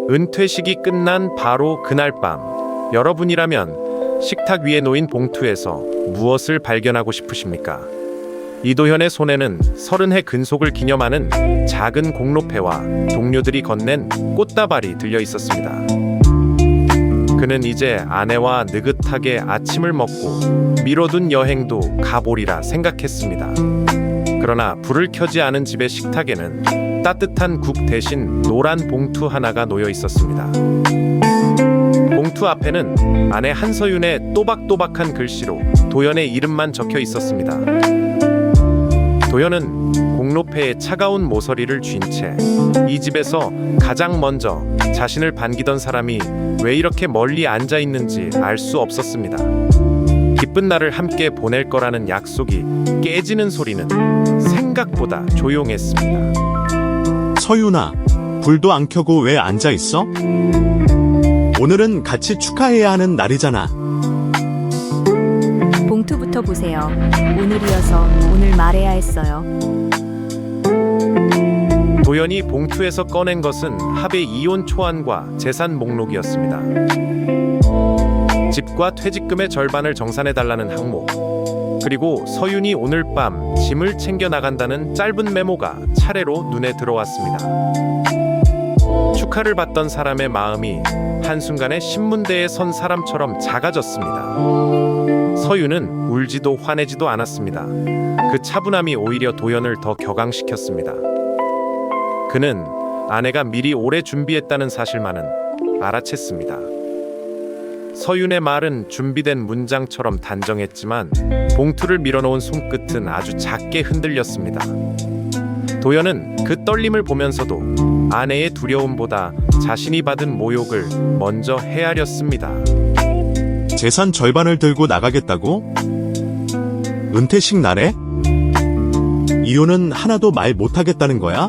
은퇴식이 끝난 바로 그날 밤, 여러분이라면 식탁 위에 놓인 봉투에서 무엇을 발견하고 싶으십니까? 이도현의 손에는 30해 근속을 기념하는 작은 공로패와 동료들이 건넨 꽃다발이 들려 있었습니다. 그는 이제 아내와 느긋하게 아침을 먹고 미뤄둔 여행도 가보리라 생각했습니다. 그러나 불을 켜지 않은 집의 식탁에는 따뜻한 국 대신 노란 봉투 하나가 놓여 있었습니다. 봉투 앞에는 아내 한서윤의 또박또박한 글씨로 도연의 이름만 적혀 있었습니다. 도연은 공로패에 차가운 모서리를 쥔 채 이 집에서 가장 먼저 자신을 반기던 사람이 왜 이렇게 멀리 앉아 있는지 알 수 없었습니다. 기쁜 날을 함께 보낼 거라는 약속이 깨지는 소리는 생각보다 조용했습니다. 서윤아, 불도 안 켜고 왜 앉아 있어? 오늘은 같이 축하해야 하는 날이잖아. 봉투부터 보세요. 오늘이어서 오늘 말해야 했어요. 도연이 봉투에서 꺼낸 것은 합의 이혼 초안과 재산 목록이었습니다. 집과 퇴직금의 절반을 정산해달라는 항목, 그리고 서윤이 오늘 밤 짐을 챙겨 나간다는 짧은 메모가 차례로 눈에 들어왔습니다. 축하를 받던 사람의 마음이 한순간에 신문대에 선 사람처럼 작아졌습니다. 서윤은 울지도 화내지도 않았습니다. 그 차분함이 오히려 도연을 더 격앙시켰습니다. 그는 아내가 미리 오래 준비했다는 사실만은 알아챘습니다. 서윤의 말은 준비된 문장처럼 단정했지만 봉투를 밀어놓은 손끝은 아주 작게 흔들렸습니다. 도연은 그 떨림을 보면서도 아내의 두려움보다 자신이 받은 모욕을 먼저 헤아렸습니다. 재산 절반을 들고 나가겠다고? 은퇴식 날에? 이유는 하나도 말 못하겠다는 거야?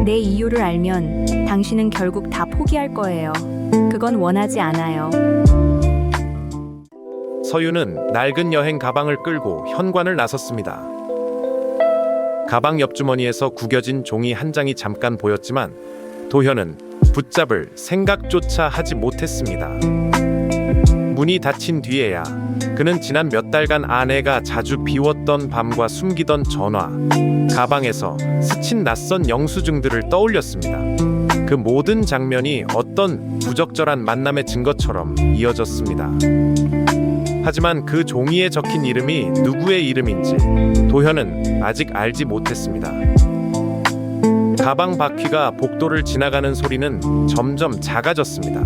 내 이유를 알면 당신은 결국 다 포기할 거예요. 그건 원하지 않아요. 서윤은 낡은 여행 가방을 끌고 현관을 나섰습니다. 가방 옆주머니에서 구겨진 종이 한 장이 잠깐 보였지만 도현은 붙잡을 생각조차 하지 못했습니다. 문이 닫힌 뒤에야 그는 지난 몇 달간 아내가 자주 비웠던 밤과 숨기던 전화, 가방에서 스친 낯선 영수증들을 떠올렸습니다. 그 모든 장면이 어떤 부적절한 만남의 증거처럼 이어졌습니다. 하지만 그 종이에 적힌 이름이 누구의 이름인지 도현은 아직 알지 못했습니다. 가방 바퀴가 복도를 지나가는 소리는 점점 작아졌습니다.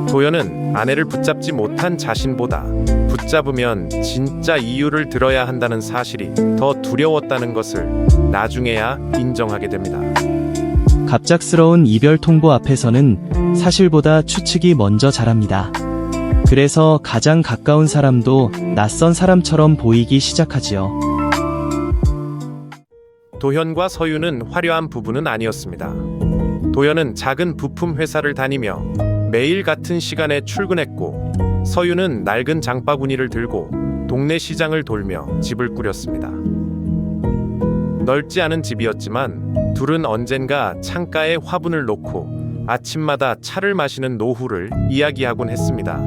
도현은 아내를 붙잡지 못한 자신보다 붙잡으면 진짜 이유를 들어야 한다는 사실이 더 두려웠다는 것을 나중에야 인정하게 됩니다. 갑작스러운 이별 통보 앞에서는 사실보다 추측이 먼저 자랍니다. 그래서 가장 가까운 사람도 낯선 사람처럼 보이기 시작하지요. 도현과 서윤은 화려한 부부는 아니었습니다. 도현은 작은 부품 회사를 다니며 매일 같은 시간에 출근했고, 서윤은 낡은 장바구니를 들고 동네 시장을 돌며 집을 꾸렸습니다. 넓지 않은 집이었지만 둘은 언젠가 창가에 화분을 놓고 아침마다 차를 마시는 노후를 이야기하곤 했습니다.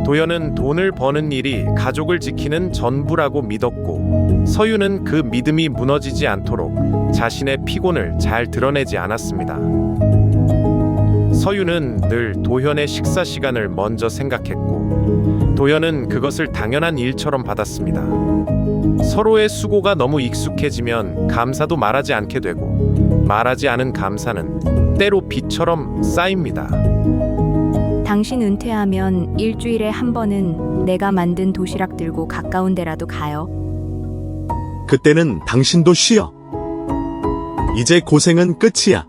도연은 돈을 버는 일이 가족을 지키는 전부라고 믿었고, 서윤은 그 믿음이 무너지지 않도록 자신의 피곤을 잘 드러내지 않았습니다. 서윤은 늘 도현의 식사 시간을 먼저 생각했고, 도연은 그것을 당연한 일처럼 받았습니다. 서로의 수고가 너무 익숙해지면 감사도 말하지 않게 되고, 말하지 않은 감사는 때로 비처럼 쌓입니다. 당신 은퇴하면 일주일에 한 번은 내가 만든 도시락 들고 가까운 데라도 가요. 그때는 당신도 쉬어. 이제 고생은 끝이야.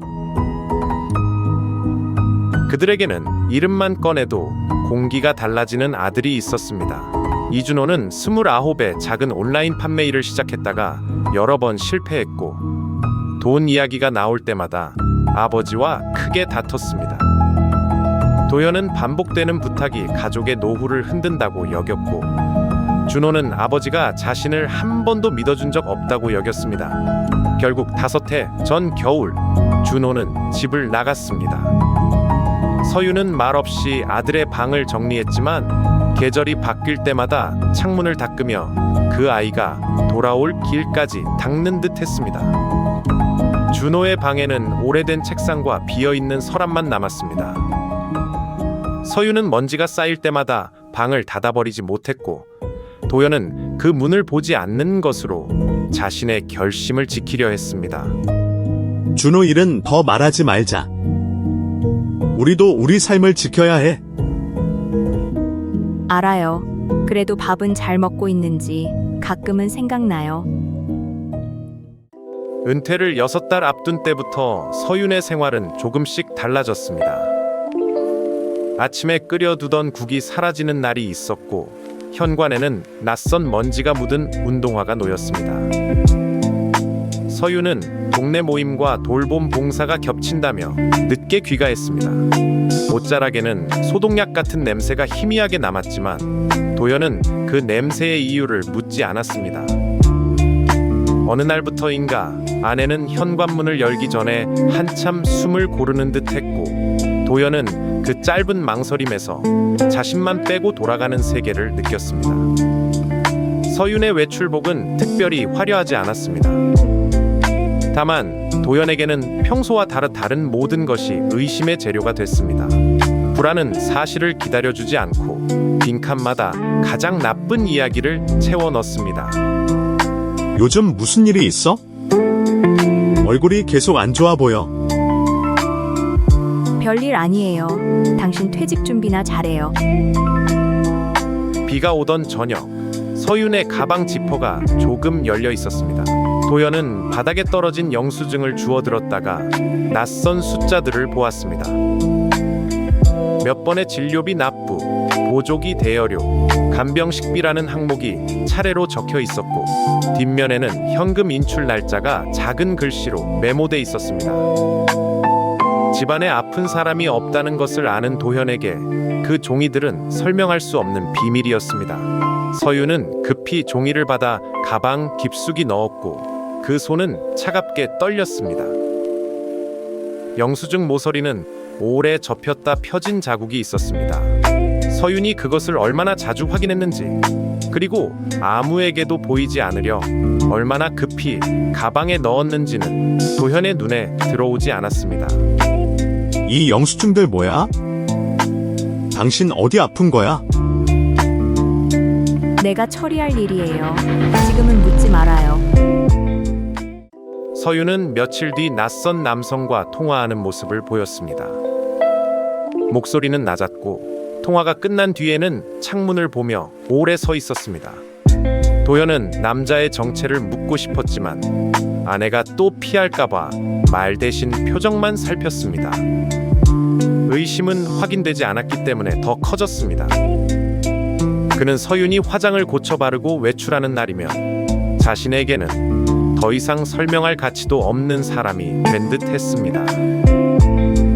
그들에게는 이름만 꺼내도 공기가 달라지는 아들이 있었습니다. 이준호는 29의 작은 온라인 판매일을 시작했다가 여러 번 실패했고, 돈 이야기가 나올 때마다 아버지와 크게 다퉜습니다. 도연은 반복되는 부탁이 가족의 노후를 흔든다고 여겼고, 준호는 아버지가 자신을 한 번도 믿어준 적 없다고 여겼습니다. 결국 5해 전 겨울, 준호는 집을 나갔습니다. 서유는 말없이 아들의 방을 정리했지만 계절이 바뀔 때마다 창문을 닦으며 그 아이가 돌아올 길까지 닦는 듯 했습니다. 준호의 방에는 오래된 책상과 비어있는 서랍만 남았습니다. 서유는 먼지가 쌓일 때마다 방을 닫아버리지 못했고 도연은 그 문을 보지 않는 것으로 자신의 결심을 지키려 했습니다. 준호 일은 더 말하지 말자. 우리도 우리 삶을 지켜야 해. 알아요. 그래도 밥은 잘 먹고 있는지 가끔은 생각나요. 은퇴를 6달 앞둔 때부터 서윤의 생활은 조금씩 달라졌습니다. 아침에 끓여두던 국이 사라지는 날이 있었고 현관에는 낯선 먼지가 묻은 운동화가 놓였습니다. 서윤은 동네 모임과 돌봄 봉사가 겹친다며 늦게 귀가했습니다. 옷자락에는 소독약 같은 냄새가 희미하게 남았지만 도연은 그 냄새의 이유를 묻지 않았습니다. 어느 날부터인가 아내는 현관문을 열기 전에 한참 숨을 고르는 듯 했고 도연은 그 짧은 망설임에서 자신만 빼고 돌아가는 세계를 느꼈습니다. 서윤의 외출복은 특별히 화려하지 않았습니다. 다만 도연에게는 평소와 다른 모든 것이 의심의 재료가 됐습니다. 불안은 사실을 기다려주지 않고 빈칸마다 가장 나쁜 이야기를 채워 넣습니다. 요즘 무슨 일이 있어? 얼굴이 계속 안 좋아 보여. 별일 아니에요. 당신 퇴직 준비나 잘해요. 비가 오던 저녁, 서윤의 가방 지퍼가 조금 열려 있었습니다. 도연은 바닥에 떨어진 영수증을 주워들었다가 낯선 숫자들을 보았습니다. 몇 번의 진료비 납부, 보조기 대여료, 간병식비라는 항목이 차례로 적혀 있었고 뒷면에는 현금 인출 날짜가 작은 글씨로 메모돼 있었습니다. 집안에 아픈 사람이 없다는 것을 아는 도현에게 그 종이들은 설명할 수 없는 비밀이었습니다. 서윤은 급히 종이를 받아 가방 깊숙이 넣었고 그 손은 차갑게 떨렸습니다. 영수증 모서리는 오래 접혔다 펴진 자국이 있었습니다. 서윤이 그것을 얼마나 자주 확인했는지 그리고 아무에게도 보이지 않으려 얼마나 급히 가방에 넣었는지는 도현의 눈에 들어오지 않았습니다. 이 영수증들 뭐야? 당신 어디 아픈 거야? 내가 처리할 일이에요. 지금은 묻지 말아요. 서윤은 며칠 뒤 낯선 남성과 통화하는 모습을 보였습니다. 목소리는 낮았고 통화가 끝난 뒤에는 창문을 보며 오래 서 있었습니다. 도연은 남자의 정체를 묻고 싶었지만 아내가 또 피할까봐 말 대신 표정만 살폈습니다. 의심은 확인되지 않았기 때문에 더 커졌습니다. 그는 서윤이 화장을 고쳐 바르고 외출하는 날이면 자신에게는 더 이상 설명할 가치도 없는 사람이 된 듯 했습니다.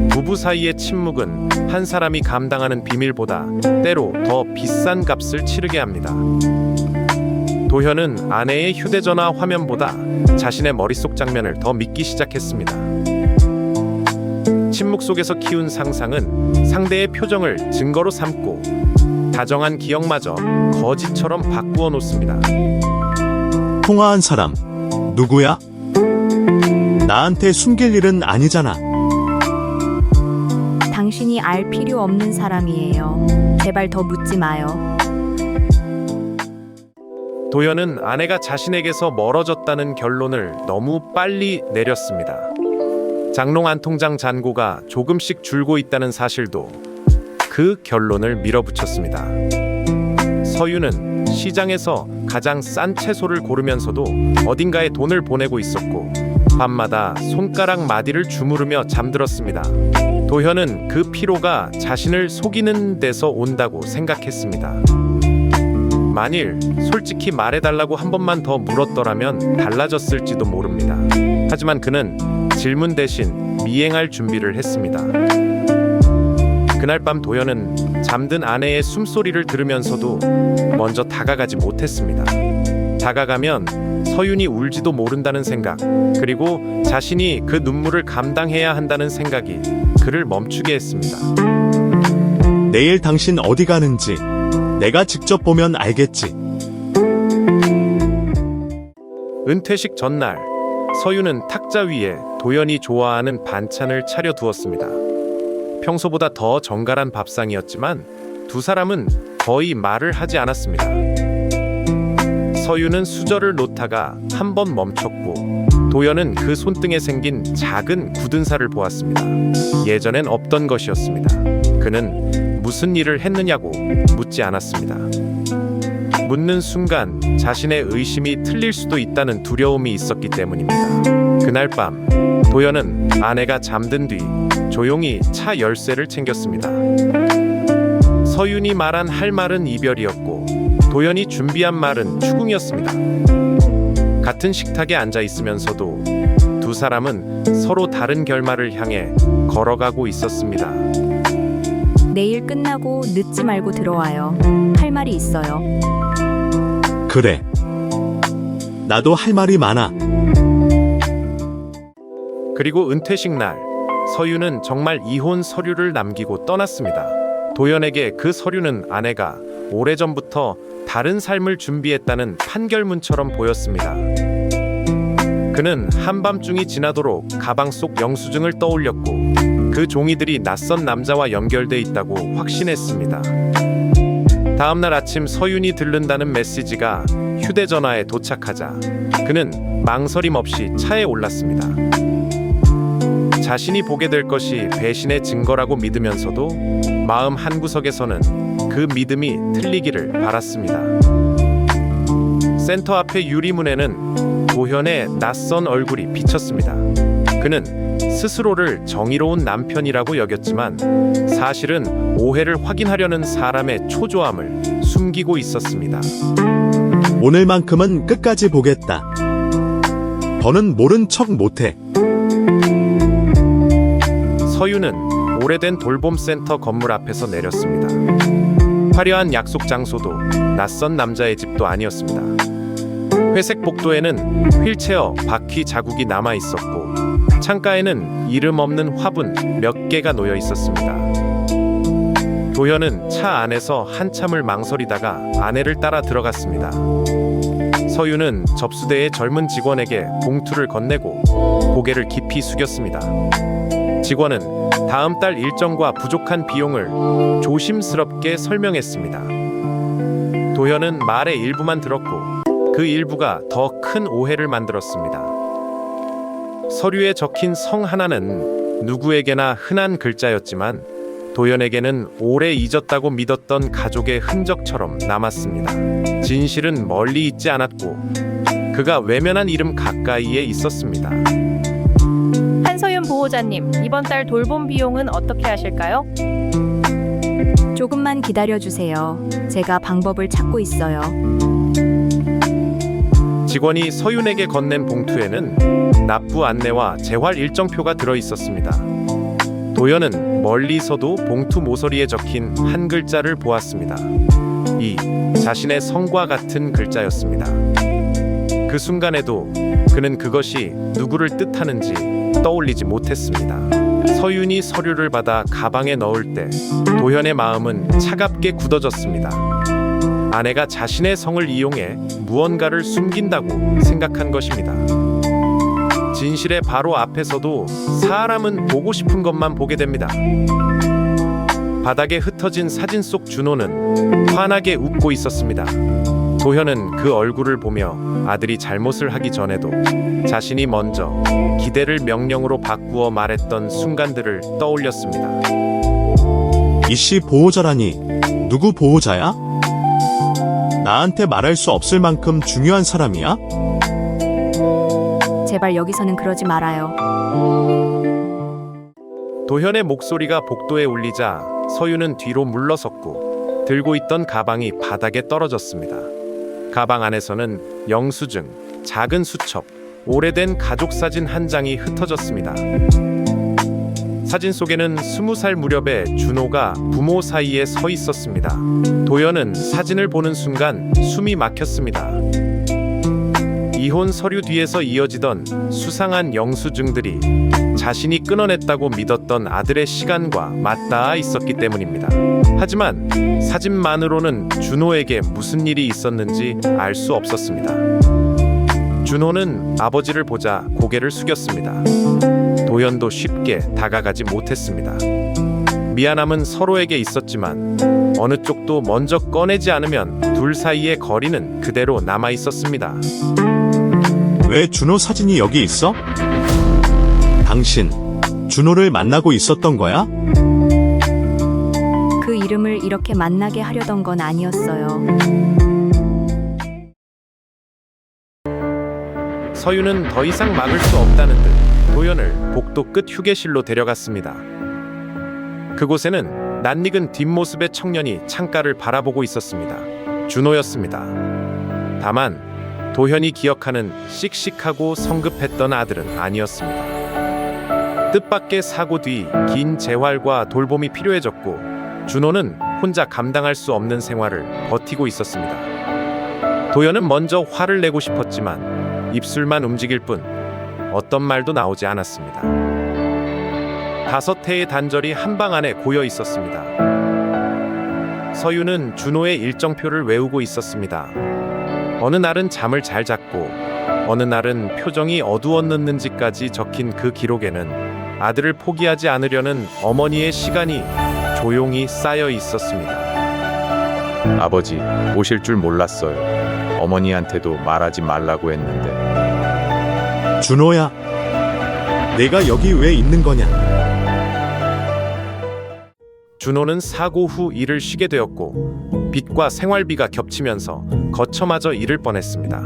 부부 사이의 침묵은 한 사람이 감당하는 비밀보다 때로 더 비싼 값을 치르게 합니다. 도현은 아내의 휴대전화 화면보다 자신의 머릿속 장면을 더 믿기 시작했습니다. 침묵 속에서 키운 상상은 상대의 표정을 증거로 삼고 다정한 기억마저 거짓처럼 바꾸어 놓습니다. 통화한 사람 누구야? 나한테 숨길 일은 아니잖아. 당신이 알 필요 없는 사람이에요. 제발 더 묻지 마요. 도연은 아내가 자신에게서 멀어졌다는 결론을 너무 빨리 내렸습니다. 장롱 한 통장 잔고가 조금씩 줄고 있다는 사실도 그 결론을 밀어붙였습니다. 서윤은 시장에서 가장 싼 채소를 고르면서도 어딘가에 돈을 보내고 있었고 밤마다 손가락 마디를 주무르며 잠들었습니다. 도현은 그 피로가 자신을 속이는 데서 온다고 생각했습니다. 만일 솔직히 말해달라고 한 번만 더 물었더라면 달라졌을지도 모릅니다. 하지만 그는 질문 대신 미행할 준비를 했습니다. 그날 밤 도연은 잠든 아내의 숨소리를 들으면서도 먼저 다가가지 못했습니다. 다가가면 서윤이 울지도 모른다는 생각, 그리고 자신이 그 눈물을 감당해야 한다는 생각이 그를 멈추게 했습니다. 내일 당신 어디 가는지 내가 직접 보면 알겠지. 은퇴식 전날, 서윤은 탁자 위에 도연이 좋아하는 반찬을 차려두었습니다. 평소보다 더 정갈한 밥상이었지만 두 사람은 거의 말을 하지 않았습니다. 서윤은 수저를 놓다가 한 번 멈췄고, 도연은 그 손등에 생긴 작은 굳은 살을 보았습니다. 예전엔 없던 것이었습니다. 그는 무슨 일을 했느냐고 묻지 않았습니다. 묻는 순간 자신의 의심이 틀릴 수도 있다는 두려움이 있었기 때문입니다. 그날 밤, 도연은 아내가 잠든 뒤 조용히 차 열쇠를 챙겼습니다. 서윤이 말한 할 말은 이별이었고, 도연이 준비한 말은 추궁이었습니다. 같은 식탁에 앉아 있으면서도 두 사람은 서로 다른 결말을 향해 걸어가고 있었습니다. 내일 끝나고 늦지 말고 들어와요. 할 말이 있어요. 그래. 나도 할 말이 많아. 그리고 은퇴식 날, 서윤은 정말 이혼 서류를 남기고 떠났습니다. 도연에게 그 서류는 아내가 오래전부터 다른 삶을 준비했다는 판결문처럼 보였습니다. 그는 한밤중이 지나도록 가방 속 영수증을 떠올렸고, 그 종이들이 낯선 남자와 연결돼 있다고 확신했습니다. 다음날 아침 서윤이 들른다는 메시지가 휴대전화에 도착하자 그는 망설임 없이 차에 올랐습니다. 자신이 보게 될 것이 배신의 증거라고 믿으면서도 마음 한구석에서는 그 믿음이 틀리기를 바랐습니다. 센터 앞의 유리문에는 도현의 낯선 얼굴이 비쳤습니다. 그는 스스로를 정의로운 남편이라고 여겼지만 사실은 오해를 확인하려는 사람의 초조함을 숨기고 있었습니다. 오늘만큼은 끝까지 보겠다. 더는 모른 척 못해. 서윤은 오래된 돌봄센터 건물 앞에서 내렸습니다. 화려한 약속 장소도 낯선 남자의 집도 아니었습니다. 회색 복도에는 휠체어 바퀴 자국이 남아 있었고, 창가에는 이름 없는 화분 몇 개가 놓여 있었습니다. 도현은 차 안에서 한참을 망설이다가 아내를 따라 들어갔습니다. 서윤은 접수대의 젊은 직원에게 봉투를 건네고 고개를 깊이 숙였습니다. 직원은 다음 달 일정과 부족한 비용을 조심스럽게 설명했습니다. 도현은 말의 일부만 들었고, 그 일부가 더 큰 오해를 만들었습니다. 서류에 적힌 성 하나는 누구에게나 흔한 글자였지만 도연에게는 오래 잊었다고 믿었던 가족의 흔적처럼 남았습니다. 진실은 멀리 있지 않았고 그가 외면한 이름 가까이에 있었습니다. 한서윤 보호자님, 이번 달 돌봄 비용은 어떻게 하실까요? 조금만 기다려주세요. 제가 방법을 찾고 있어요. 직원이 서윤에게 건넨 봉투에는 납부 안내와 재활 일정표가 들어 있었습니다. 도연은 멀리서도 봉투 모서리에 적힌 한 글자를 보았습니다. 이 자신의 성과 같은 글자였습니다. 그 순간에도 그는 그것이 누구를 뜻하는지 떠올리지 못했습니다. 서윤이 서류를 받아 가방에 넣을 때 도현의 마음은 차갑게 굳어졌습니다. 아내가 자신의 성을 이용해 무언가를 숨긴다고 생각한 것입니다. 진실의 바로 앞에서도 사람은 보고 싶은 것만 보게 됩니다. 바닥에 흩어진 사진 속 준호는 환하게 웃고 있었습니다. 도현은 그 얼굴을 보며 아들이 잘못을 하기 전에도 자신이 먼저 기대를 명령으로 바꾸어 말했던 순간들을 떠올렸습니다. 이씨 보호자라니 누구 보호자야? 나한테 말할 수 없을 만큼 중요한 사람이야? 제발 여기서는 그러지 말아요. 도현의 목소리가 복도에 울리자 서윤은 뒤로 물러섰고 들고 있던 가방이 바닥에 떨어졌습니다. 가방 안에서는 영수증, 작은 수첩, 오래된 가족 사진 한 장이 흩어졌습니다. 사진 속에는 20살 무렵의 준호가 부모 사이에 서 있었습니다. 도연은 사진을 보는 순간 숨이 막혔습니다. 이혼 서류 뒤에서 이어지던 수상한 영수증들이 자신이 끊어냈다고 믿었던 아들의 시간과 맞닿아 있었기 때문입니다. 하지만 사진만으로는 준호에게 무슨 일이 있었는지 알 수 없었습니다. 준호는 아버지를 보자 고개를 숙였습니다. 도현도 쉽게 다가가지 못했습니다. 미안함은 서로에게 있었지만 어느 쪽도 먼저 꺼내지 않으면 둘 사이의 거리는 그대로 남아 있었습니다. 왜 준호 사진이 여기 있어? 당신 준호를 만나고 있었던 거야? 그 이름을 이렇게 만나게 하려던 건 아니었어요. 서유는 더 이상 막을 수 없다는 듯 도현을 복도 끝 휴게실로 데려갔습니다. 그곳에는 낯익은 뒷모습의 청년이 창가를 바라보고 있었습니다. 준호였습니다. 다만 도현이 기억하는 씩씩하고 성급했던 아들은 아니었습니다. 뜻밖의 사고 뒤 긴 재활과 돌봄이 필요해졌고 준호는 혼자 감당할 수 없는 생활을 버티고 있었습니다. 도현은 먼저 화를 내고 싶었지만 입술만 움직일 뿐 어떤 말도 나오지 않았습니다. 5회의 단절이 한방 안에 고여 있었습니다. 서유는 준호의 일정표를 외우고 있었습니다. 어느 날은 잠을 잘 잤고 어느 날은 표정이 어두웠는지까지 적힌 그 기록에는 아들을 포기하지 않으려는 어머니의 시간이 조용히 쌓여 있었습니다. 아버지, 오실 줄 몰랐어요. 어머니한테도 말하지 말라고 했는데. 준호야, 내가 여기 왜 있는 거냐? 준호는 사고 후 일을 쉬게 되었고 빚과 생활비가 겹치면서 거처마저 잃을 뻔했습니다.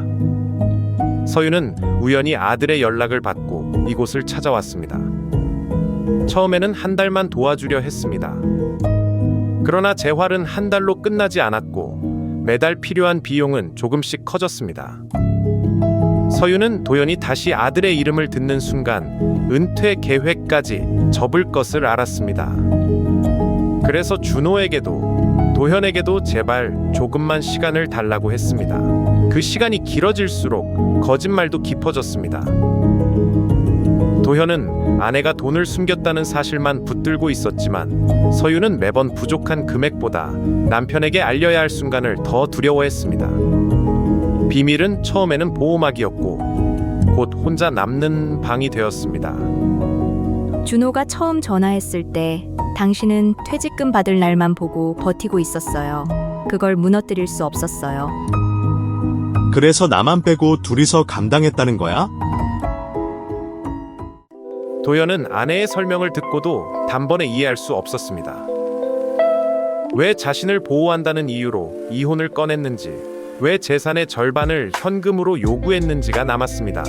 서유는 우연히 아들의 연락을 받고 이곳을 찾아왔습니다. 처음에는 한 달만 도와주려 했습니다. 그러나 재활은 한 달로 끝나지 않았고 매달 필요한 비용은 조금씩 커졌습니다. 서유는 도현이 다시 아들의 이름을 듣는 순간 은퇴 계획까지 접을 것을 알았습니다. 그래서 준호에게도 도현에게도 제발 조금만 시간을 달라고 했습니다. 그 시간이 길어질수록 거짓말도 깊어졌습니다. 도현은 아내가 돈을 숨겼다는 사실만 붙들고 있었지만 서유는 매번 부족한 금액보다 남편에게 알려야 할 순간을 더 두려워했습니다. 비밀은 처음에는 보호막이었고 곧 혼자 남는 방이 되었습니다. 준호가 처음 전화했을 때 당신은 퇴직금 받을 날만 보고 버티고 있었어요. 그걸 무너뜨릴 수 없었어요. 그래서 나만 빼고 둘이서 감당했다는 거야? 도현은 아내의 설명을 듣고도 단번에 이해할 수 없었습니다. 왜 자신을 보호한다는 이유로 이혼을 꺼냈는지, 왜 재산의 절반을 현금으로 요구했는지가 남았습니다.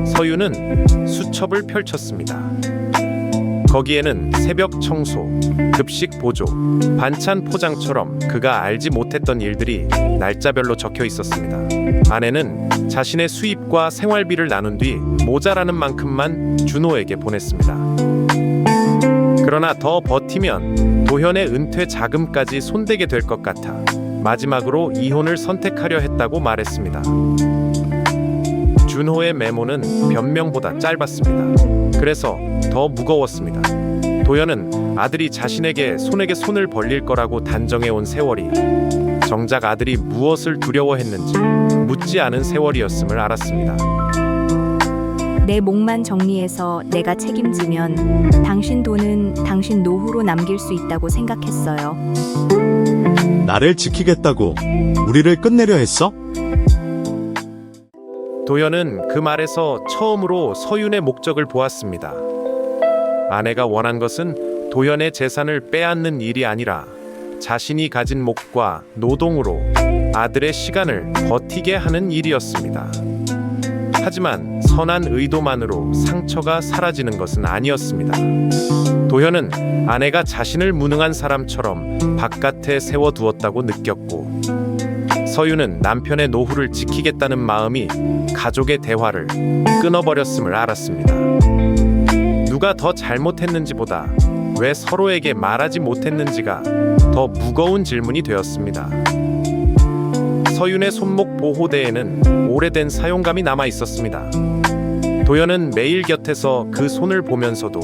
서유는 수첩을 펼쳤습니다. 거기에는 새벽 청소, 급식 보조, 반찬 포장처럼 그가 알지 못했던 일들이 날짜별로 적혀 있었습니다. 아내는 자신의 수입과 생활비를 나눈 뒤 모자라는 만큼만 준호에게 보냈습니다. 그러나 더 버티면 도현의 은퇴 자금까지 손대게 될 것 같아 마지막으로 이혼을 선택하려 했다고 말했습니다. 준호의 메모는 변명보다 짧았습니다. 그래서 더 무거웠습니다. 도현은 아들이 자신에게 손을 벌릴 거라고 단정해온 세월이 정작 아들이 무엇을 두려워했는지 묻지 않은 세월이었음을 알았습니다. 내 몫만 정리해서 내가 책임지면 당신 돈은 당신 노후로 남길 수 있다고 생각했어요. 나를 지키겠다고 우리를 끝내려 했어? 도현은 그 말에서 처음으로 서윤의 목적을 보았습니다. 아내가 원한 것은 도현의 재산을 빼앗는 일이 아니라 자신이 가진 몫과 노동으로 아들의 시간을 버티게 하는 일이었습니다. 하지만 선한 의도만으로 상처가 사라지는 것은 아니었습니다. 도현은 아내가 자신을 무능한 사람처럼 바깥에 세워두었다고 느꼈고 서유는 남편의 노후를 지키겠다는 마음이 가족의 대화를 끊어버렸음을 알았습니다. 누가 더 잘못했는지보다 왜 서로에게 말하지 못했는지가 더 무거운 질문이 되었습니다. 서윤의 손목 보호대에는 오래된 사용감이 남아 있었습니다. 도현은 매일 곁에서 그 손을 보면서도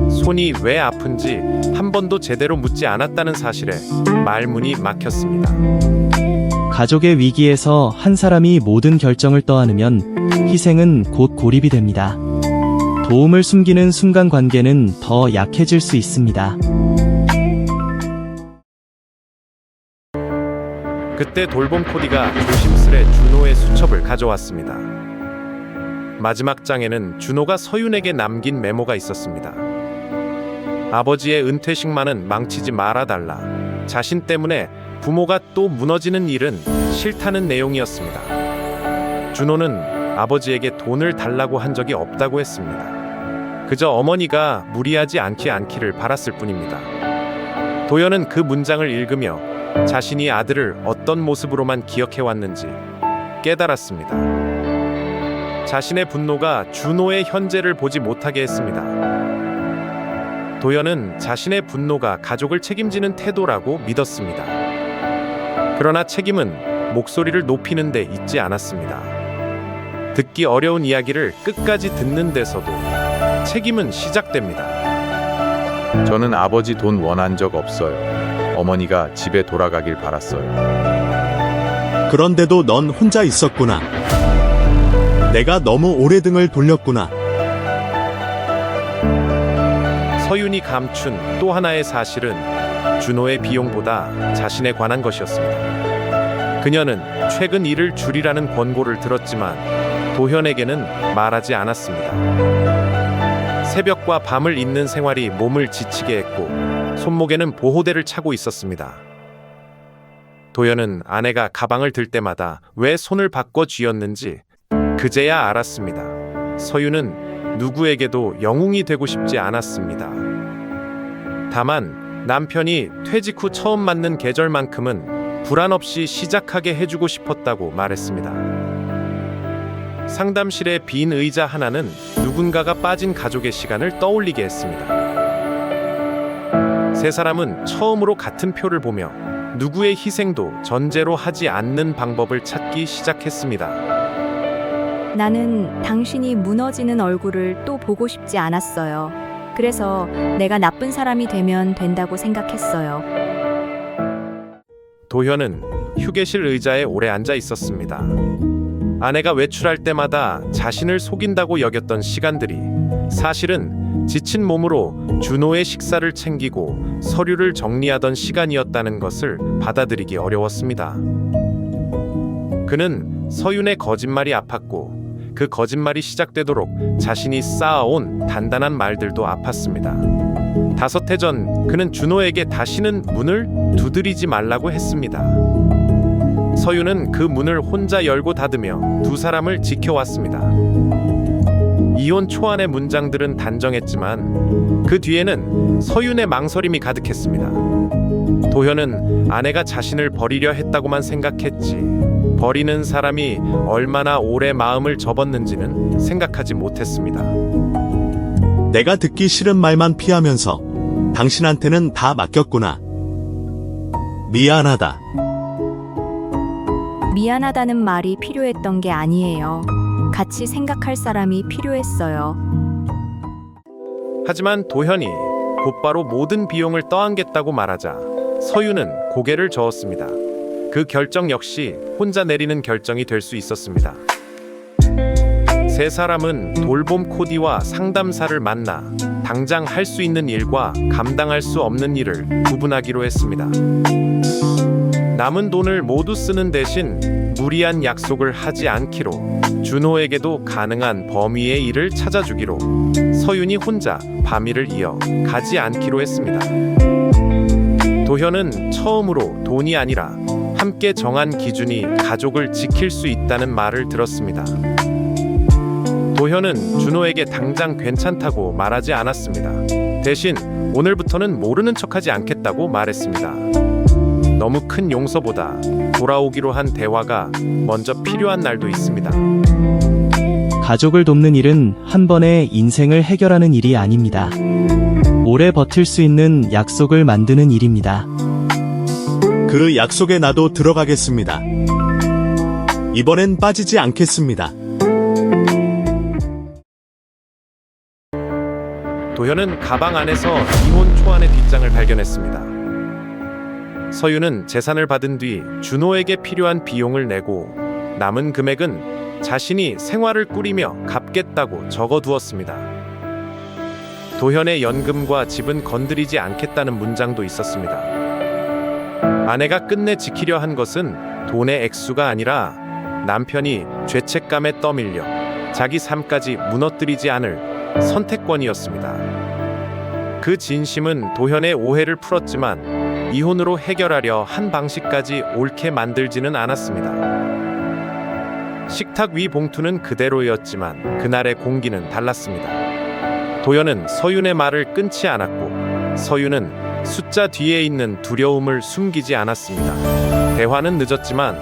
손이 왜 아픈지 한 번도 제대로 묻지 않았다는 사실에 말문이 막혔습니다. 가족의 위기에서 한 사람이 모든 결정을 떠안으면 희생은 곧 고립이 됩니다. 도움을 숨기는 순간 관계는 더 약해질 수 있습니다. 그때 돌봄 코디가 조심스레 준호의 수첩을 가져왔습니다. 마지막 장에는 준호가 서윤에게 남긴 메모가 있었습니다. 아버지의 은퇴식만은 망치지 말아달라. 자신 때문에 부모가 또 무너지는 일은 싫다는 내용이었습니다. 준호는 아버지에게 돈을 달라고 한 적이 없다고 했습니다. 그저 어머니가 무리하지 않기를 바랐을 뿐입니다. 도현은 그 문장을 읽으며 자신이 아들을 어떤 모습으로만 기억해왔는지 깨달았습니다. 자신의 분노가 준호의 현재를 보지 못하게 했습니다. 도현은 자신의 분노가 가족을 책임지는 태도라고 믿었습니다. 그러나 책임은 목소리를 높이는 데 있지 않았습니다. 듣기 어려운 이야기를 끝까지 듣는 데서도 책임은 시작됩니다. 저는 아버지 돈 원한 적 없어요. 어머니가 집에 돌아가길 바랐어요. 그런데도 넌 혼자 있었구나. 내가 너무 오래 등을 돌렸구나. 서윤이 감춘 또 하나의 사실은 준호의 비용보다 자신에 관한 것이었습니다. 그녀는 최근 일을 줄이라는 권고를 들었지만 도현에게는 말하지 않았습니다. 새벽과 밤을 잇는 생활이 몸을 지치게 했고 손목에는 보호대를 차고 있었습니다. 도현은 아내가 가방을 들 때마다 왜 손을 바꿔 쥐었는지 그제야 알았습니다. 서윤은 누구에게도 영웅이 되고 싶지 않았습니다. 다만 남편이 퇴직 후 처음 맞는 계절만큼은 불안 없이 시작하게 해주고 싶었다고 말했습니다. 상담실의 빈 의자 하나는 누군가가 빠진 가족의 시간을 떠올리게 했습니다. 세 사람은 처음으로 같은 표를 보며 누구의 희생도 전제로 하지 않는 방법을 찾기 시작했습니다. 나는 당신이 무너지는 얼굴을 또 보고 싶지 않았어요. 그래서 내가 나쁜 사람이 되면 된다고 생각했어요. 도현은 휴게실 의자에 오래 앉아 있었습니다. 아내가 외출할 때마다 자신을 속인다고 여겼던 시간들이 사실은 지친 몸으로 준호의 식사를 챙기고 서류를 정리하던 시간이었다는 것을 받아들이기 어려웠습니다. 그는 서윤의 거짓말이 아팠고 그 거짓말이 시작되도록 자신이 쌓아온 단단한 말들도 아팠습니다. 5해 전 그는 준호에게 다시는 문을 두드리지 말라고 했습니다. 서윤은 그 문을 혼자 열고 닫으며 두 사람을 지켜왔습니다. 이혼 초안의 문장들은 단정했지만 그 뒤에는 서윤의 망설임이 가득했습니다. 도현은 아내가 자신을 버리려 했다고만 생각했지 버리는 사람이 얼마나 오래 마음을 접었는지는 생각하지 못했습니다. 내가 듣기 싫은 말만 피하면서 당신한테는 다 맡겼구나. 미안하다. 미안하다는 말이 필요했던 게 아니에요. 같이 생각할 사람이 필요했어요. 하지만 도현이 곧바로 모든 비용을 떠안겠다고 말하자 서윤은 고개를 저었습니다. 그 결정 역시 혼자 내리는 결정이 될 수 있었습니다. 세 사람은 돌봄 코디와 상담사를 만나 당장 할 수 있는 일과 감당할 수 없는 일을 구분하기로 했습니다. 남은 돈을 모두 쓰는 대신 무리한 약속을 하지 않기로, 준호에게도 가능한 범위의 일을 찾아주기로, 서윤이 혼자 밤일을 이어 가지 않기로 했습니다. 도현은 처음으로 돈이 아니라 함께 정한 기준이 가족을 지킬 수 있다는 말을 들었습니다. 도현은 준호에게 당장 괜찮다고 말하지 않았습니다. 대신 오늘부터는 모르는 척하지 않겠다고 말했습니다. 너무 큰 용서보다 돌아오기로 한 대화가 먼저 필요한 날도 있습니다. 가족을 돕는 일은 한 번에 인생을 해결하는 일이 아닙니다. 오래 버틸 수 있는 약속을 만드는 일입니다. 그 약속에 나도 들어가겠습니다. 이번엔 빠지지 않겠습니다. 도현은 가방 안에서 이혼 초안의 뒷장을 발견했습니다. 서유는 재산을 받은 뒤 준호에게 필요한 비용을 내고 남은 금액은 자신이 생활을 꾸리며 갚겠다고 적어두었습니다. 도현의 연금과 집은 건드리지 않겠다는 문장도 있었습니다. 아내가 끝내 지키려 한 것은 돈의 액수가 아니라 남편이 죄책감에 떠밀려 자기 삶까지 무너뜨리지 않을 선택권이었습니다. 그 진심은 도현의 오해를 풀었지만 이혼으로 해결하려 한 방식까지 옳게 만들지는 않았습니다. 식탁 위 봉투는 그대로였지만 그날의 공기는 달랐습니다. 도현은 서윤의 말을 끊지 않았고 서윤은 숫자 뒤에 있는 두려움을 숨기지 않았습니다. 대화는 늦었지만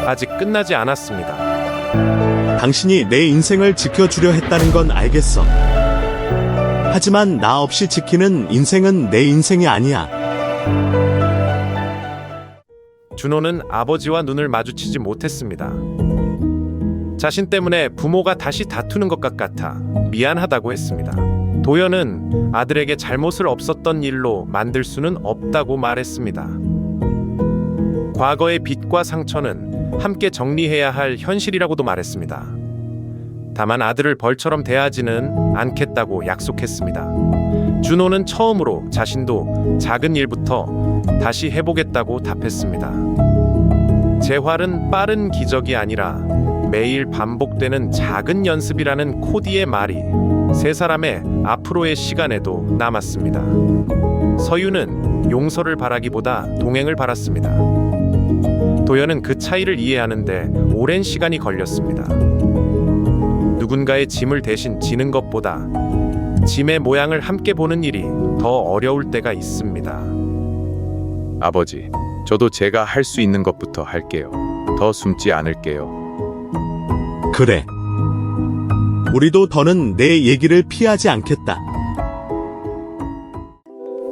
아직 끝나지 않았습니다. 당신이 내 인생을 지켜주려 했다는 건 알겠어. 하지만 나 없이 지키는 인생은 내 인생이 아니야. 준호는 아버지와 눈을 마주치지 못했습니다. 자신 때문에 부모가 다시 다투는 것 같아 미안하다고 했습니다. 도현은 아들에게 잘못을 없었던 일로 만들 수는 없다고 말했습니다. 과거의 빚과 상처는 함께 정리해야 할 현실이라고도 말했습니다. 다만 아들을 벌처럼 대하지는 않겠다고 약속했습니다. 준호는 처음으로 자신도 작은 일부터 다시 해보겠다고 답했습니다. 재활은 빠른 기적이 아니라 매일 반복되는 작은 연습이라는 코디의 말이 세 사람의 앞으로의 시간에도 남았습니다. 서유는 용서를 바라기보다 동행을 바랐습니다. 도현은 그 차이를 이해하는데 오랜 시간이 걸렸습니다. 누군가의 짐을 대신 지는 것보다 짐의 모양을 함께 보는 일이 더 어려울 때가 있습니다. 아버지, 저도 제가 할 수 있는 것부터 할게요. 더 숨지 않을게요. 그래. 우리도 더는 내 얘기를 피하지 않겠다.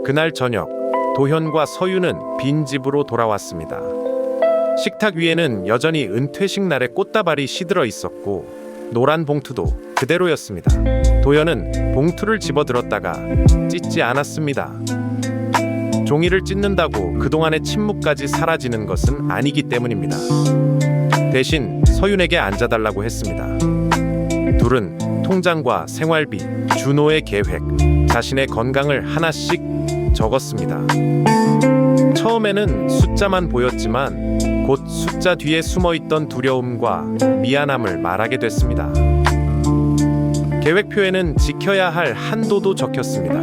그날 저녁 도현과 서유는 빈 집으로 돌아왔습니다. 식탁 위에는 여전히 은퇴식 날의 꽃다발이 시들어 있었고 노란 봉투도 그대로였습니다. 도현은 봉투를 집어들었다가 찢지 않았습니다. 종이를 찢는다고 그동안의 침묵까지 사라지는 것은 아니기 때문입니다. 대신 서윤에게 앉아달라고 했습니다. 둘은 통장과 생활비, 준호의 계획, 자신의 건강을 하나씩 적었습니다. 처음에는 숫자만 보였지만 곧 숫자 뒤에 숨어있던 두려움과 미안함을 말하게 됐습니다. 계획표에는 지켜야 할 한도도 적혔습니다.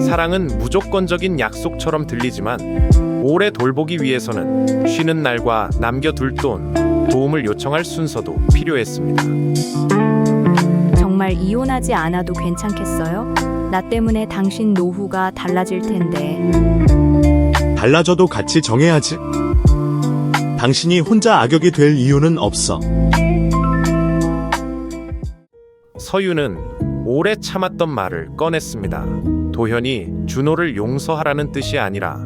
사랑은 무조건적인 약속처럼 들리지만 오래 돌보기 위해서는 쉬는 날과 남겨둘 돈, 도움을 요청할 순서도 필요했습니다. 정말 이혼하지 않아도 괜찮겠어요? 나 때문에 당신 노후가 달라질 텐데. 달라져도 같이 정해야지. 당신이 혼자 악역이 될 이유는 없어. 서유는 오래 참았던 말을 꺼냈습니다. 도현이 준호를 용서하라는 뜻이 아니라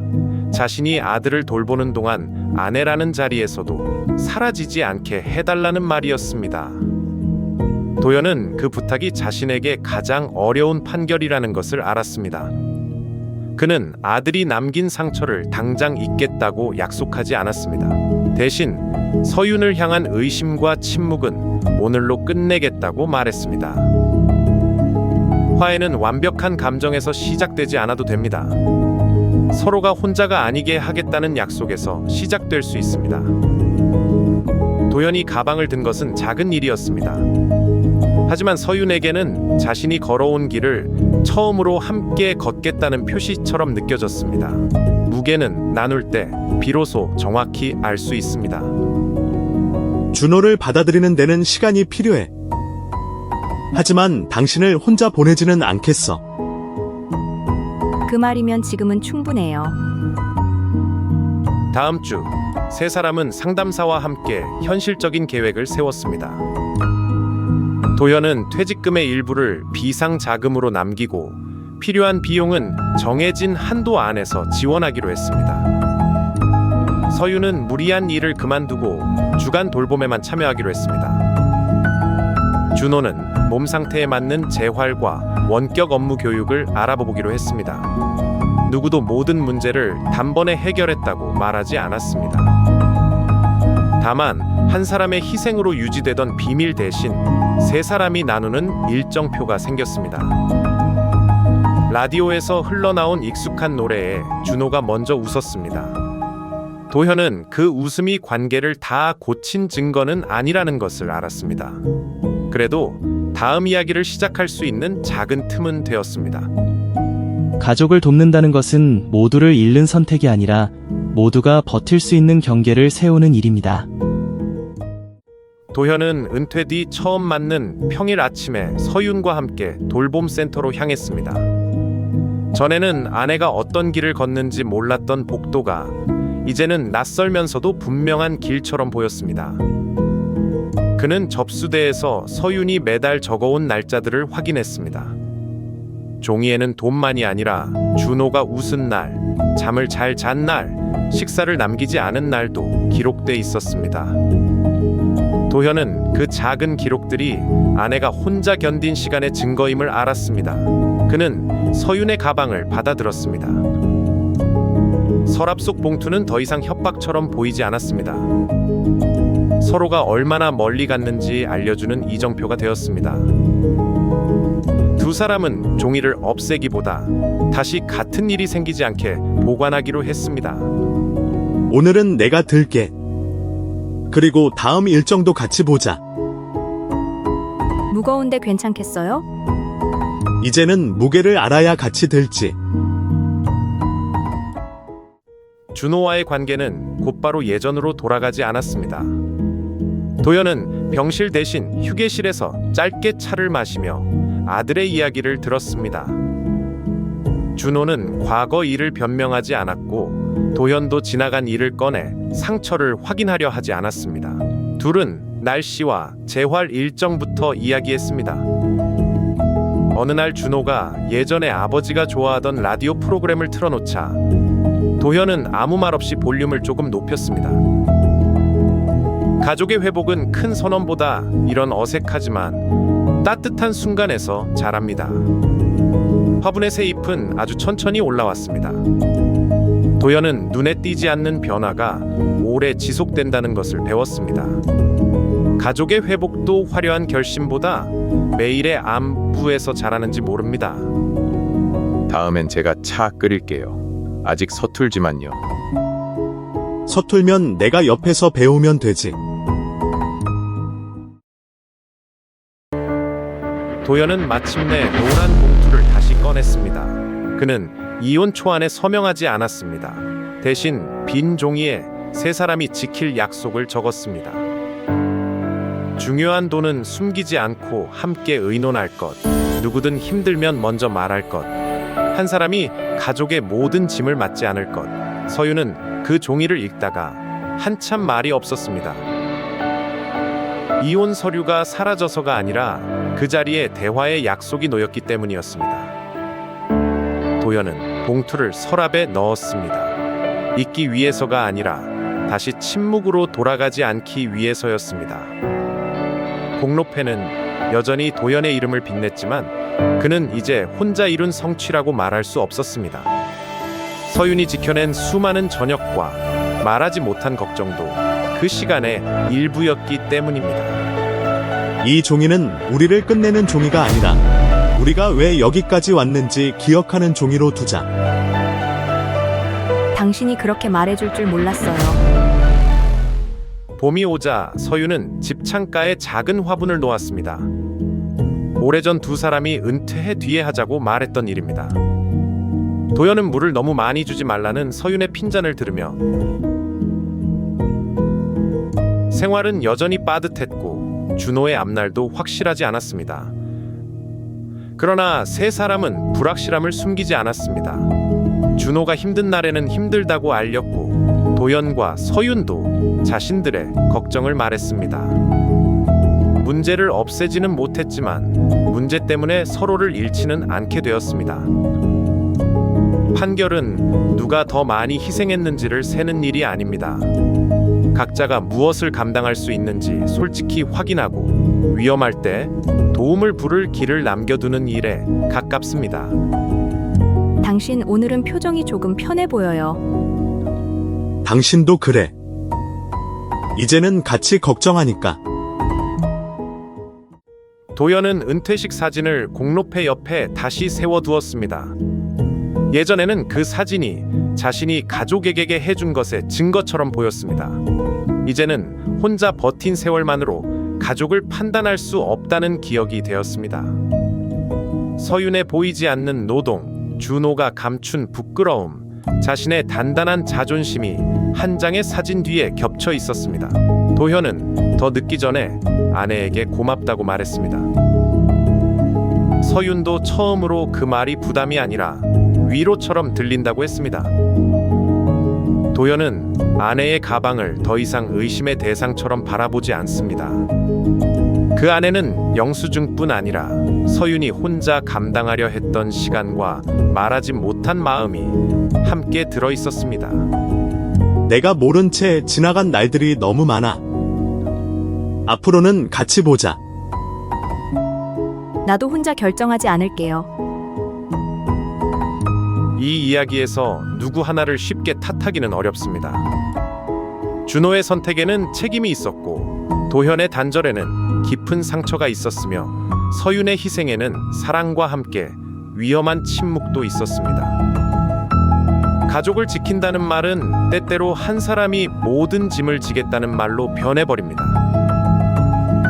자신이 아들을 돌보는 동안 아내라는 자리에서도 사라지지 않게 해달라는 말이었습니다. 도현은 그 부탁이 자신에게 가장 어려운 판결이라는 것을 알았습니다. 그는 아들이 남긴 상처를 당장 잊겠다고 약속하지 않았습니다. 대신 서윤을 향한 의심과 침묵은 오늘로 끝내겠다고 말했습니다. 화해는 완벽한 감정에서 시작되지 않아도 됩니다. 서로가 혼자가 아니게 하겠다는 약속에서 시작될 수 있습니다. 도현이 가방을 든 것은 작은 일이었습니다. 하지만 서윤에게는 자신이 걸어온 길을 처음으로 함께 걷겠다는 표시처럼 느껴졌습니다. 무게는 나눌 때 비로소 정확히 알 수 있습니다. 준호를 받아들이는 데는 시간이 필요해. 하지만 당신을 혼자 보내지는 않겠어. 그 말이면 지금은 충분해요. 다음 주 세 사람은 상담사와 함께 현실적인 계획을 세웠습니다. 도현은 퇴직금의 일부를 비상자금으로 남기고 필요한 비용은 정해진 한도 안에서 지원하기로 했습니다. 서윤은 무리한 일을 그만두고 주간 돌봄에만 참여하기로 했습니다. 준호는 몸 상태에 맞는 재활과 원격 업무 교육을 알아보기로 했습니다. 누구도 모든 문제를 단번에 해결했다고 말하지 않았습니다. 다만 한 사람의 희생으로 유지되던 비밀 대신 세 사람이 나누는 일정표가 생겼습니다. 라디오에서 흘러나온 익숙한 노래에 준호가 먼저 웃었습니다. 도현은 그 웃음이 관계를 다 고친 증거는 아니라는 것을 알았습니다. 그래도 다음 이야기를 시작할 수 있는 작은 틈은 되었습니다. 가족을 돕는다는 것은 모두를 잃는 선택이 아니라 모두가 버틸 수 있는 경계를 세우는 일입니다. 도현은 은퇴 뒤 처음 맞는 평일 아침에 서윤과 함께 돌봄센터로 향했습니다. 전에는 아내가 어떤 길을 걷는지 몰랐던 복도가 이제는 낯설면서도 분명한 길처럼 보였습니다. 그는 접수대에서 서윤이 매달 적어온 날짜들을 확인했습니다. 종이에는 돈만이 아니라 준호가 웃은 날, 잠을 잘 잔 날, 식사를 남기지 않은 날도 기록돼 있었습니다. 도현은 그 작은 기록들이 아내가 혼자 견딘 시간의 증거임을 알았습니다. 그는 서윤의 가방을 받아들었습니다. 서랍 속 봉투는 더 이상 협박처럼 보이지 않았습니다. 서로가 얼마나 멀리 갔는지 알려주는 이정표가 되었습니다. 두 사람은 종이를 없애기보다 다시 같은 일이 생기지 않게 보관하기로 했습니다. 오늘은 내가 들게. 그리고 다음 일정도 같이 보자. 무거운데 괜찮겠어요? 이제는 무게를 알아야 같이 들지. 준호와의 관계는 곧바로 예전으로 돌아가지 않았습니다. 도현은 병실 대신 휴게실에서 짧게 차를 마시며 아들의 이야기를 들었습니다. 준호는 과거 일을 변명하지 않았고 도현도 지나간 일을 꺼내 상처를 확인하려 하지 않았습니다. 둘은 날씨와 재활 일정부터 이야기했습니다. 어느 날 준호가 예전에 아버지가 좋아하던 라디오 프로그램을 틀어놓자 도현은 아무 말 없이 볼륨을 조금 높였습니다. 가족의 회복은 큰 선언보다 이런 어색하지만 따뜻한 순간에서 자랍니다. 화분의 새 잎은 아주 천천히 올라왔습니다. 도현은 눈에 띄지 않는 변화가 오래 지속된다는 것을 배웠습니다. 가족의 회복도 화려한 결심보다 매일의 안부에서 자라는지 모릅니다. 다음엔 제가 차 끓일게요. 아직 서툴지만요. 서툴면 내가 옆에서 배우면 되지. 도현은 마침내 노란 봉투를 다시 꺼냈습니다. 그는 이혼 초안에 서명하지 않았습니다. 대신 빈 종이에 세 사람이 지킬 약속을 적었습니다. 중요한 돈은 숨기지 않고 함께 의논할 것, 누구든 힘들면 먼저 말할 것, 한 사람이 가족의 모든 짐을 맡지 않을 것. 서윤은 그 종이를 읽다가 한참 말이 없었습니다. 이혼 서류가 사라져서가 아니라 그 자리에 대화의 약속이 놓였기 때문이었습니다. 도현은 봉투를 서랍에 넣었습니다. 잊기 위해서가 아니라 다시 침묵으로 돌아가지 않기 위해서였습니다. 공로패는 여전히 도현의 이름을 빛냈지만 그는 이제 혼자 이룬 성취라고 말할 수 없었습니다. 서윤이 지켜낸 수많은 저녁과 말하지 못한 걱정도 그 시간의 일부였기 때문입니다. 이 종이는 우리를 끝내는 종이가 아니라 우리가 왜 여기까지 왔는지 기억하는 종이로 두자. 당신이 그렇게 말해줄 줄 몰랐어요. 봄이 오자 서윤은 집 창가에 작은 화분을 놓았습니다. 오래전 두 사람이 은퇴해 뒤에 하자고 말했던 일입니다. 도현은 물을 너무 많이 주지 말라는 서윤의 핀잔을 들으며 생활은 여전히 빠듯했고 준호의 앞날도 확실하지 않았습니다. 그러나 세 사람은 불확실함을 숨기지 않았습니다. 준호가 힘든 날에는 힘들다고 알렸고 도현과 서윤도 자신들의 걱정을 말했습니다. 문제를 없애지는 못했지만 문제 때문에 서로를 잃지는 않게 되었습니다. 판결은 누가 더 많이 희생했는지를 세는 일이 아닙니다. 각자가 무엇을 감당할 수 있는지 솔직히 확인하고 위험할 때 도움을 부를 길을 남겨두는 일에 가깝습니다. 당신 오늘은 표정이 조금 편해 보여요. 당신도 그래. 이제는 같이 걱정하니까. 도연은 은퇴식 사진을 공로패 옆에 다시 세워두었습니다. 예전에는 그 사진이 자신이 가족에게 해준 것의 증거처럼 보였습니다. 이제는 혼자 버틴 세월만으로 가족을 판단할 수 없다는 기억이 되었습니다. 서윤의 보이지 않는 노동, 준호가 감춘 부끄러움, 자신의 단단한 자존심이 한 장의 사진 뒤에 겹쳐 있었습니다. 도현은 더 늦기 전에 아내에게 고맙다고 말했습니다. 서윤도 처음으로 그 말이 부담이 아니라 위로처럼 들린다고 했습니다. 도현은 아내의 가방을 더 이상 의심의 대상처럼 바라보지 않습니다. 그 안에는 영수증뿐 아니라 서윤이 혼자 감당하려 했던 시간과 말하지 못한 마음이 함께 들어 있었습니다. 내가 모른 채 지나간 날들이 너무 많아. 앞으로는 같이 보자. 나도 혼자 결정하지 않을게요. 이 이야기에서 누구 하나를 쉽게 탓하기는 어렵습니다. 준호의 선택에는 책임이 있었고 도현의 단절에는 깊은 상처가 있었으며 서윤의 희생에는 사랑과 함께 위험한 침묵도 있었습니다. 가족을 지킨다는 말은 때때로 한 사람이 모든 짐을 지겠다는 말로 변해버립니다.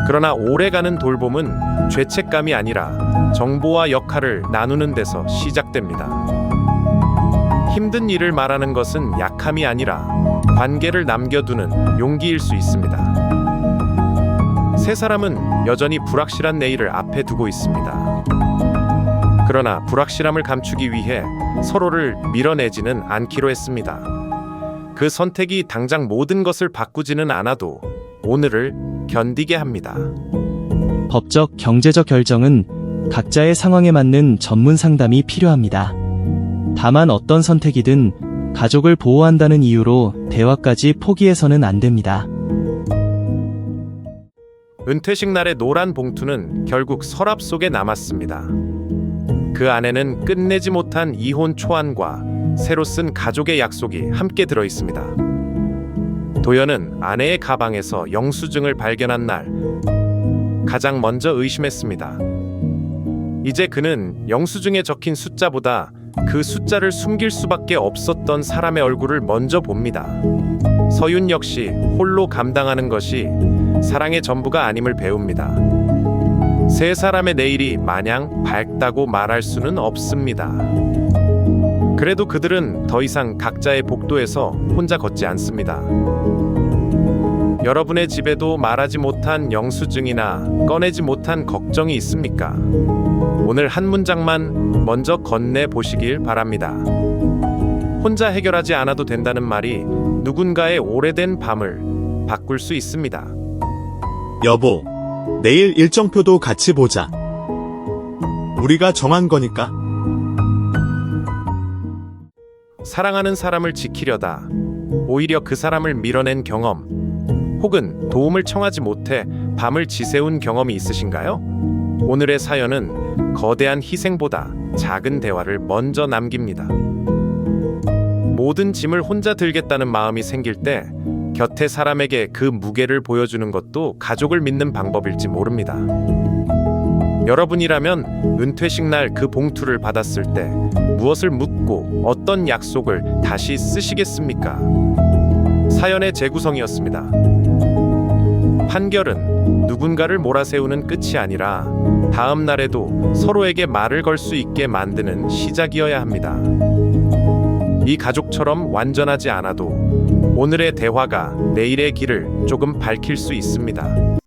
그러나 오래가는 돌봄은 죄책감이 아니라 정보와 역할을 나누는 데서 시작됩니다. 힘든 일을 말하는 것은 약함이 아니라 관계를 남겨두는 용기일 수 있습니다. 세 사람은 여전히 불확실한 내일을 앞에 두고 있습니다. 그러나 불확실함을 감추기 위해 서로를 밀어내지는 않기로 했습니다. 그 선택이 당장 모든 것을 바꾸지는 않아도 오늘을 견디게 합니다. 법적, 경제적 결정은 각자의 상황에 맞는 전문 상담이 필요합니다. 다만 어떤 선택이든 가족을 보호한다는 이유로 대화까지 포기해서는 안 됩니다. 은퇴식 날의 노란 봉투는 결국 서랍 속에 남았습니다. 그 안에는 끝내지 못한 이혼 초안과 새로 쓴 가족의 약속이 함께 들어 있습니다. 도연은 아내의 가방에서 영수증을 발견한 날 가장 먼저 의심했습니다. 이제 그는 영수증에 적힌 숫자보다 그 숫자를 숨길 수밖에 없었던 사람의 얼굴을 먼저 봅니다. 서윤 역시 홀로 감당하는 것이 사랑의 전부가 아님을 배웁니다. 세 사람의 내일이 마냥 밝다고 말할 수는 없습니다. 그래도 그들은 더 이상 각자의 복도에서 혼자 걷지 않습니다. 여러분의 집에도 말하지 못한 영수증이나 꺼내지 못한 걱정이 있습니까? 오늘 한 문장만 먼저 건네 보시길 바랍니다. 혼자 해결하지 않아도 된다는 말이 누군가의 오래된 밤을 바꿀 수 있습니다. 여보, 내일 일정표도 같이 보자. 우리가 정한 거니까. 사랑하는 사람을 지키려다 오히려 그 사람을 밀어낸 경험, 혹은 도움을 청하지 못해 밤을 지새운 경험이 있으신가요? 오늘의 사연은 거대한 희생보다 작은 대화를 먼저 남깁니다. 모든 짐을 혼자 들겠다는 마음이 생길 때 곁에 사람에게 그 무게를 보여주는 것도 가족을 믿는 방법일지 모릅니다. 여러분이라면 은퇴식 날 그 봉투를 받았을 때 무엇을 묻고 어떤 약속을 다시 쓰시겠습니까? 사연의 재구성이었습니다. 판결은 누군가를 몰아세우는 끝이 아니라 다음 날에도 서로에게 말을 걸 수 있게 만드는 시작이어야 합니다. 이 가족처럼 완전하지 않아도 오늘의 대화가 내일의 길을 조금 밝힐 수 있습니다.